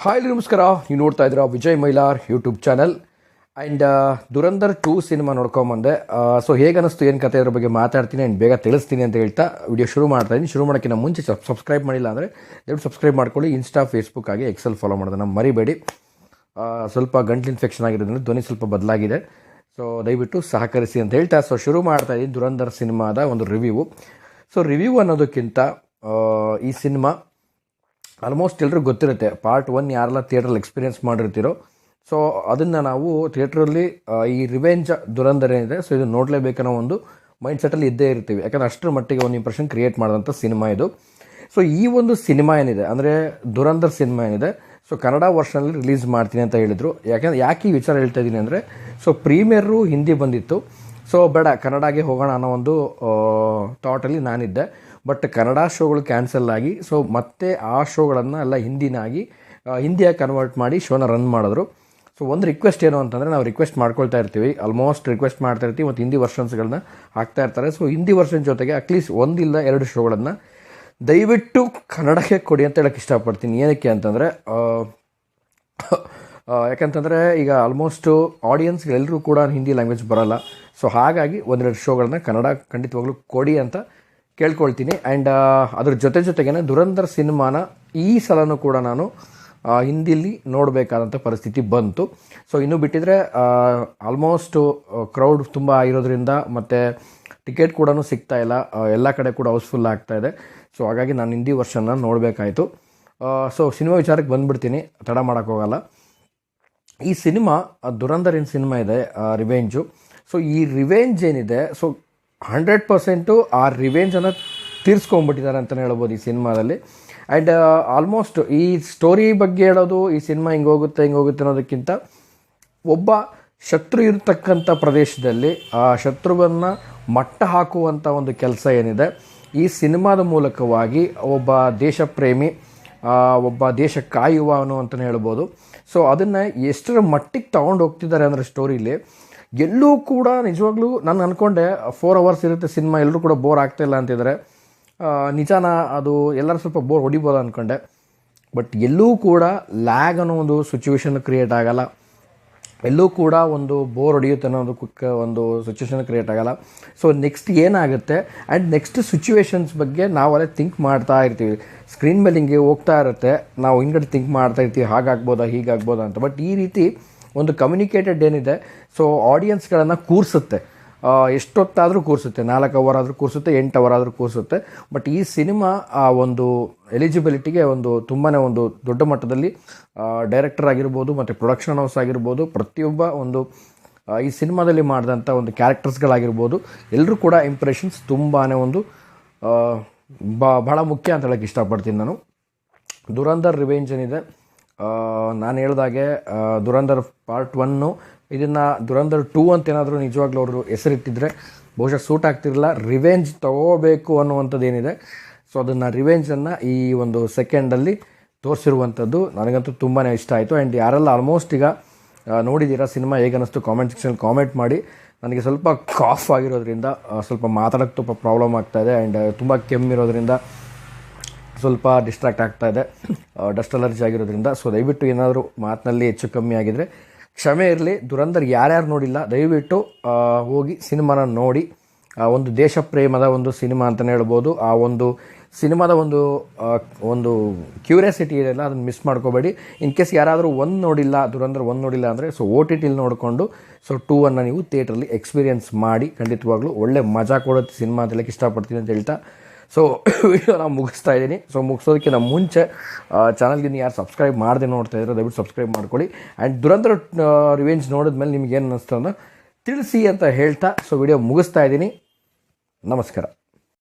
Hi ನಮಸ್ಕಾರ. ನೀವು ನೋಡ್ತಾ ಇದ್ದೀರಾ Vijay Mailar YouTube channel. And Dhurandhar 2 cinema ನೋಡ್ಕೊಂಬಂದೆ. ಸೊ ಹೇಗೆ ಅನ್ನಿಸ್ತು, ಏನು ಕತೆ ಅದ್ರ ಬಗ್ಗೆ ಮಾತಾಡ್ತೀನಿ ಆ್ಯಂಡ್ ಬೇಗ ತಿಳಿಸ್ತೀನಿ ಅಂತ ಹೇಳ್ತಾ ವಿಡಿಯೋ ಶುರು ಮಾಡ್ತಾಯಿದ್ದೀನಿ. ಶುರು ಮಾಡೋಕ್ಕಿಂತ ಮುಂಚೆ ಸಬ್ಸ್ಕ್ರೈಬ್ ಮಾಡಿಲ್ಲ ಅಂದರೆ ದಯವಿಟ್ಟು ಸಬ್ಸ್ಕ್ರೈಬ್ ಮಾಡ್ಕೊಳ್ಳಿ. ಇನ್ಸ್ಟಾ, ಫೇಸ್ಬುಕ್ ಆಗಿ ಎಕ್ಸೆಲ್ ಫಾಲೋ ಮಾಡೋದನ್ನು ಮರಿಬೇಡಿ. ಸ್ವಲ್ಪ ಗಂಟ್ಲು ಇನ್ಫೆಕ್ಷನ್ ಆಗಿರೋದ್ರಿಂದ ಧ್ವನಿ ಸ್ವಲ್ಪ ಬದಲಾಗಿದೆ. ಸೊ ದಯವಿಟ್ಟು ಸಹಕರಿಸಿ ಅಂತ ಹೇಳ್ತಾ ಶುರು ಮಾಡ್ತಾಯಿದ್ದೀನಿ ದುರಂಧರ್ ಸಿನಿಮಾದ ಒಂದು ರಿವ್ಯೂ. ಸೊ ರಿವ್ಯೂ ಅನ್ನೋದಕ್ಕಿಂತ ಈ ಸಿನಿಮಾ ಆಲ್ಮೋಸ್ಟ್ ಎಲ್ಲರಿಗೂ ಗೊತ್ತಿರುತ್ತೆ. ಪಾರ್ಟ್ 1 ಯಾರೆಲ್ಲ ಥಿಯೇಟ್ರಲ್ಲಿ ಎಕ್ಸ್ಪೀರಿಯೆನ್ಸ್ ಮಾಡಿರ್ತೀರೋ, ಸೊ ಅದನ್ನು ನಾವು ಥಿಯೇಟ್ರಲ್ಲಿ ಈ ರಿವೆಂಜ್ ದುರಂಧರ್ ಏನಿದೆ, ಸೊ ಇದು ನೋಡಲೇಬೇಕನ್ನೋ ಒಂದು ಮೈಂಡ್ಸೆಟ್ಟಲ್ಲಿ ಇದ್ದೇ ಇರ್ತೀವಿ. ಯಾಕಂದರೆ ಅಷ್ಟರ ಮಟ್ಟಿಗೆ ಒಂದು ಇಂಪ್ರೆಷನ್ ಕ್ರಿಯೇಟ್ ಮಾಡಿದಂಥ ಸಿನಿಮಾ ಇದು. ಸೊ ಈ ಒಂದು ಸಿನಿಮಾ ಏನಿದೆ ಅಂದರೆ ದುರಂಧರ್ ಸಿನಿಮಾ ಏನಿದೆ, ಸೊ ಕನ್ನಡ ವರ್ಷನಲ್ಲಿ ರಿಲೀಸ್ ಮಾಡ್ತೀನಿ ಅಂತ ಹೇಳಿದರು. ಯಾಕೆ ಈ ವಿಚಾರ ಹೇಳ್ತಾ ಇದ್ದೀನಿ ಅಂದರೆ, ಸೊ ಪ್ರೀಮಿಯರು ಹಿಂದಿ ಬಂದಿತ್ತು. ಸೊ ಬೇಡ ಕನ್ನಡಗೆ ಹೋಗೋಣ ಅನ್ನೋ ಒಂದು ಥಾಟಲ್ಲಿ ನಾನಿದ್ದೆ. ಬಟ್ ಕನ್ನಡ ಶೋಗಳು ಕ್ಯಾನ್ಸಲ್ ಆಗಿ ಸೊ ಮತ್ತೆ ಆ ಶೋಗಳನ್ನು ಎಲ್ಲ ಹಿಂದಿಯಾಗಿ ಕನ್ವರ್ಟ್ ಮಾಡಿ ಶೋನ ರನ್ ಮಾಡಿದ್ರು. ಸೊ ಒಂದು ರಿಕ್ವೆಸ್ಟ್ ಏನು ಅಂತಂದರೆ, ನಾವು ರಿಕ್ವೆಸ್ಟ್ ಮಾಡ್ಕೊಳ್ತಾ ಇರ್ತೀವಿ, ಆಲ್ಮೋಸ್ಟ್ ರಿಕ್ವೆಸ್ಟ್ ಮಾಡ್ತಾ ಇರ್ತೀವಿ ಮತ್ತು ಹಿಂದಿ ವರ್ಷನ್ಸ್ಗಳನ್ನ ಹಾಕ್ತಾ ಇರ್ತಾರೆ. ಸೊ ಹಿಂದಿ ವರ್ಷನ್ ಜೊತೆಗೆ ಅಟ್ಲೀಸ್ಟ್ 1-2 ಶೋಗಳನ್ನು ದಯವಿಟ್ಟು ಕನ್ನಡಕ್ಕೆ ಕೊಡಿ ಅಂತ ಹೇಳೋಕ್ಕೆ ಇಷ್ಟಪಡ್ತೀನಿ. ಏನಕ್ಕೆ ಅಂತಂದರೆ ಯಾಕಂತಂದರೆ ಈಗ ಆಲ್ಮೋಸ್ಟು ಆಡಿಯನ್ಸ್ಗಳೆಲ್ಲರೂ ಕೂಡ ಹಿಂದಿ ಲ್ಯಾಂಗ್ವೇಜ್ ಬರೋಲ್ಲ. ಸೊ ಹಾಗಾಗಿ 1-2 ಶೋಗಳನ್ನ ಕನ್ನಡ ಖಂಡಿತವಾಗ್ಲೂ ಕೊಡಿ ಅಂತ ಕೇಳ್ಕೊಳ್ತೀನಿ. ಆ್ಯಂಡ್ ಅದ್ರ ಜೊತೆಗೇ ದುರಂಧರ್ ಸಿನಿಮಾನ ಈ ಸಲನೂ ಕೂಡ ನಾನು ಹಿಂದಿಲಿ ನೋಡಬೇಕಾದಂಥ ಪರಿಸ್ಥಿತಿ ಬಂತು. ಸೊ ಇನ್ನೂ ಬಿಟ್ಟಿದ್ರೆ ಆಲ್ಮೋಸ್ಟು ಕ್ರೌಡ್ ತುಂಬ ಇರೋದ್ರಿಂದ ಮತ್ತು ಟಿಕೆಟ್ ಕೂಡ ಸಿಗ್ತಾ ಇಲ್ಲ, ಎಲ್ಲ ಕಡೆ ಕೂಡ ಹೌಸ್ಫುಲ್ ಆಗ್ತಾಯಿದೆ. ಸೊ ಹಾಗಾಗಿ ನಾನು ಹಿಂದಿ ವರ್ಷನ್ನ ನೋಡಬೇಕಾಯಿತು. ಸೊ ಸಿನಿಮಾ ವಿಚಾರಕ್ಕೆ ಬಂದುಬಿಡ್ತೀನಿ, ತಡ ಮಾಡೋಕ್ಕೋಗಲ್ಲ. ಈ ಸಿನಿಮಾ ದುರಂಧರ್ ಏನು ಸಿನಿಮಾ ಇದೆ ರಿವೆಂಜು. ಸೊ ಈ ರಿವೆಂಜ್ ಏನಿದೆ, ಸೊ 100% ಆ ರಿವೆಂಜನ್ನು ತೀರಿಸ್ಕೊಂಡ್ಬಿಟ್ಟಿದ್ದಾರೆ ಅಂತಲೇ ಹೇಳ್ಬೋದು ಈ ಸಿನಿಮಾದಲ್ಲಿ. ಆ್ಯಂಡ್ ಆಲ್ಮೋಸ್ಟ್ ಈ ಸ್ಟೋರಿ ಬಗ್ಗೆ ಹೇಳೋದು, ಈ ಸಿನಿಮಾ ಹಿಂಗೆ ಹೋಗುತ್ತೆ ಅನ್ನೋದಕ್ಕಿಂತ ಒಬ್ಬ ಶತ್ರು ಇರತಕ್ಕಂಥ ಪ್ರದೇಶದಲ್ಲಿ ಆ ಶತ್ರುವನ್ನು ಮಟ್ಟ ಹಾಕುವಂಥ ಒಂದು ಕೆಲಸ ಏನಿದೆ ಈ ಸಿನಿಮಾದ ಮೂಲಕವಾಗಿ ಒಬ್ಬ ದೇಶ ಪ್ರೇಮಿ, ಒಬ್ಬ ದೇಶ ಕಾಯುವವನು ಅಂತಲೇ ಹೇಳ್ಬೋದು. ಸೊ ಅದನ್ನು ಎಷ್ಟರ ಮಟ್ಟಿಗೆ ತೊಗೊಂಡು ಹೋಗ್ತಿದ್ದಾರೆ ಅಂದರೆ ಸ್ಟೋರಿಲಿ ಎಲ್ಲೂ ಕೂಡ ನಿಜವಾಗ್ಲೂ ನಾನು ಅಂದ್ಕೊಂಡೆ 4 hours ಇರುತ್ತೆ ಸಿನಿಮಾ, ಎಲ್ಲರೂ ಕೂಡ ಬೋರ್ ಆಗ್ತಾಯಿಲ್ಲ ಅಂತಿದ್ದಾರೆ. ನಿಜಾನ ಅದು ಎಲ್ಲರೂ ಸ್ವಲ್ಪ ಬೋರ್ ಹೊಡಿಬೋದು ಅಂದ್ಕೊಂಡೆ. ಬಟ್ ಎಲ್ಲೂ ಕೂಡ ಲ್ಯಾಗ್ ಅನ್ನೋ ಒಂದು ಸಿಚುವೇಶನ್ ಕ್ರಿಯೇಟ್ ಆಗೋಲ್ಲ, ಎಲ್ಲೂ ಕೂಡ ಒಂದು ಬೋರ್ ಹೊಡಿಯುತ್ತೆ ಅನ್ನೋದು ಒಂದು ಸಿಚುವೇಶನ್ ಕ್ರಿಯೇಟ್ ಆಗೋಲ್ಲ. ಸೊ ನೆಕ್ಸ್ಟ್ ಏನಾಗುತ್ತೆ ಆ್ಯಂಡ್ ನೆಕ್ಸ್ಟ್ ಸಿಚುವೇಶನ್ಸ್ ಬಗ್ಗೆ ನಾವಲ್ಲೇ ಥಿಂಕ್ ಮಾಡ್ತಾ ಇರ್ತೀವಿ. ಸ್ಕ್ರೀನ್ ಮೇಲೆ ಹಿಂಗೆ ಹೋಗ್ತಾ ಇರುತ್ತೆ, ನಾವು ಹಿಂಗಡೆ ಥಿಂಕ್ ಮಾಡ್ತಾ ಇರ್ತೀವಿ, ಹಾಗಾಗ್ಬೋದಾ ಹೀಗಾಗ್ಬೋದಾ ಅಂತ. ಬಟ್ ಈ ರೀತಿ ಒಂದು ಕಮ್ಯುನಿಕೇಟೆಡ್ ಏನಿದೆ, ಸೊ ಆಡಿಯನ್ಸ್ಗಳನ್ನು ಕೂರಿಸುತ್ತೆ, ಎಷ್ಟೊತ್ತಾದರೂ ಕೂರಿಸುತ್ತೆ, 4 hour ಆದರೂ ಕೂರಿಸುತ್ತೆ, 8 hour ಆದರೂ ಕೂರಿಸುತ್ತೆ. ಬಟ್ ಈ ಸಿನಿಮಾ ಆ ಒಂದು ಎಲಿಜಿಬಿಲಿಟಿಗೆ ಒಂದು ತುಂಬಾ ಒಂದು ದೊಡ್ಡ ಮಟ್ಟದಲ್ಲಿ ಡೈರೆಕ್ಟರ್ ಆಗಿರ್ಬೋದು ಮತ್ತು ಪ್ರೊಡಕ್ಷನ್ ಹೌಸ್ ಆಗಿರ್ಬೋದು, ಪ್ರತಿಯೊಬ್ಬ ಒಂದು ಈ ಸಿನಿಮಾದಲ್ಲಿ ಮಾಡಿದಂಥ ಒಂದು ಕ್ಯಾರೆಕ್ಟರ್ಸ್ಗಳಾಗಿರ್ಬೋದು, ಎಲ್ಲರೂ ಕೂಡ ಇಂಪ್ರೆಷನ್ಸ್ ತುಂಬಾ ಒಂದು ಬಹಳ ಮುಖ್ಯ ಅಂತ ಹೇಳೋಕ್ಕೆ ಇಷ್ಟಪಡ್ತೀನಿ ನಾನು. ದುರಂಧರ್ ರಿವೆಂಜ್ ಏನಿದೆ, ನಾನು ಹೇಳ್ದಾಗೆ ದುರಂಧರ್ ಪಾರ್ಟ್ 1 ಇದನ್ನು ದುರಂಧರ್ 2 ಅಂತ ಏನಾದರೂ ನಿಜವಾಗ್ಲೂ ಅವರು ಹೆಸರಿಟ್ಟಿದ್ರೆ ಬಹುಶಃ ಸೂಟ್ ಆಗ್ತಿರಲಿಲ್ಲ. ರಿವೆಂಜ್ ತೊಗೋಬೇಕು ಅನ್ನುವಂಥದ್ದು ಏನಿದೆ, ಸೊ ಅದನ್ನು ರಿವೆಂಜನ್ನು ಈ ಒಂದು ಸೆಕೆಂಡಲ್ಲಿ ತೋರಿಸಿರುವಂಥದ್ದು ನನಗಂತೂ ತುಂಬಾ ಇಷ್ಟ ಆಯಿತು. ಆ್ಯಂಡ್ ಯಾರೆಲ್ಲ ಆಲ್ಮೋಸ್ಟ್ ಈಗ ನೋಡಿದ್ದೀರಾ ಸಿನಿಮಾ ಹೇಗೆ ಅನ್ನಿಸ್ತು ಕಾಮೆಂಟ್ ಸೆಕ್ಷನ್ ಕಾಮೆಂಟ್ ಮಾಡಿ. ನನಗೆ ಸ್ವಲ್ಪ ಕಾಫ್ ಆಗಿರೋದ್ರಿಂದ ಸ್ವಲ್ಪ ಮಾತಾಡೋಕ್ಕೆ ತುಂಬ ಪ್ರಾಬ್ಲಮ್ ಆಗ್ತಾಯಿದೆ. ಆ್ಯಂಡ್ ತುಂಬ ಕೆಮ್ಮಿರೋದ್ರಿಂದ ಸ್ವಲ್ಪ ಡಿಸ್ಟ್ರಾಕ್ಟ್ ಆಗ್ತಾಯಿದೆ, ಡಸ್ಟ್ ಅಲರ್ಜಿ ಆಗಿರೋದ್ರಿಂದ. ಸೊ ದಯವಿಟ್ಟು ಏನಾದರೂ ಮಾತಿನಲ್ಲಿ ಹೆಚ್ಚು ಕಮ್ಮಿ ಆಗಿದರೆ ಕ್ಷಮೆ ಇರಲಿ. ದುರಂಧರ್ ಯಾರ್ಯಾರು ನೋಡಿಲ್ಲ ದಯವಿಟ್ಟು ಹೋಗಿ ಸಿನಿಮಾನ ನೋಡಿ. ಒಂದು ದೇಶ ಪ್ರೇಮದ ಒಂದು ಸಿನಿಮಾ ಅಂತಲೇ ಹೇಳ್ಬೋದು. ಆ ಒಂದು ಸಿನಿಮಾದ ಒಂದು ಕ್ಯೂರಿಯಾಸಿಟಿ ಇದೆಯಲ್ಲ, ಅದನ್ನು ಮಿಸ್ ಮಾಡ್ಕೋಬೇಡಿ. ಇನ್ ಕೇಸ್ ಯಾರಾದರೂ ದುರಂಧರ್ 1 ನೋಡಿಲ್ಲ ಅಂದರೆ ಸೊ OTTಲಿ ನೋಡಿಕೊಂಡು ಸೊ 2 ನೀವು ಥಿಯೇಟ್ರಲ್ಲಿ ಎಕ್ಸ್ಪೀರಿಯೆನ್ಸ್ ಮಾಡಿ. ಖಂಡಿತವಾಗ್ಲೂ ಒಳ್ಳೆ ಮಜಾ ಕೊಡುತ್ತೆ ಸಿನಿಮಾ ಅಂತ ಹೇಳಕ್ಕೆ ಇಷ್ಟಪಡ್ತೀನಿ ಅಂತ ಹೇಳ್ತಾ ಸೊ ವಿಡಿಯೋ ನಾನು ಮುಗಿಸ್ತಾ ಇದ್ದೀನಿ. ಸೊ ಮುಗಿಸೋದಕ್ಕಿಂತ ಮುಂಚೆ ಚಾನಲ್ಗೆ ಯಾರು ಸಬ್ಸ್ಕ್ರೈಬ್ ಮಾಡದೆ ನೋಡ್ತಾ ಇದ್ದಾರೆ ದಯವಿಟ್ಟು ಸಬ್ಸ್ಕ್ರೈಬ್ ಮಾಡ್ಕೊಳ್ಳಿ. ಆ್ಯಂಡ್ ದುರಂಧರ್ ರಿವೆಂಜ್ ನೋಡಿದ್ಮೇಲೆ ನಿಮ್ಗೆ ಏನು ಅನ್ನಿಸ್ತು ಅನ್ನೋ ತಿಳಿಸಿ ಅಂತ ಹೇಳ್ತಾ ಸೊ ವಿಡಿಯೋ ಮುಗಿಸ್ತಾ ಇದ್ದೀನಿ. ನಮಸ್ಕಾರ.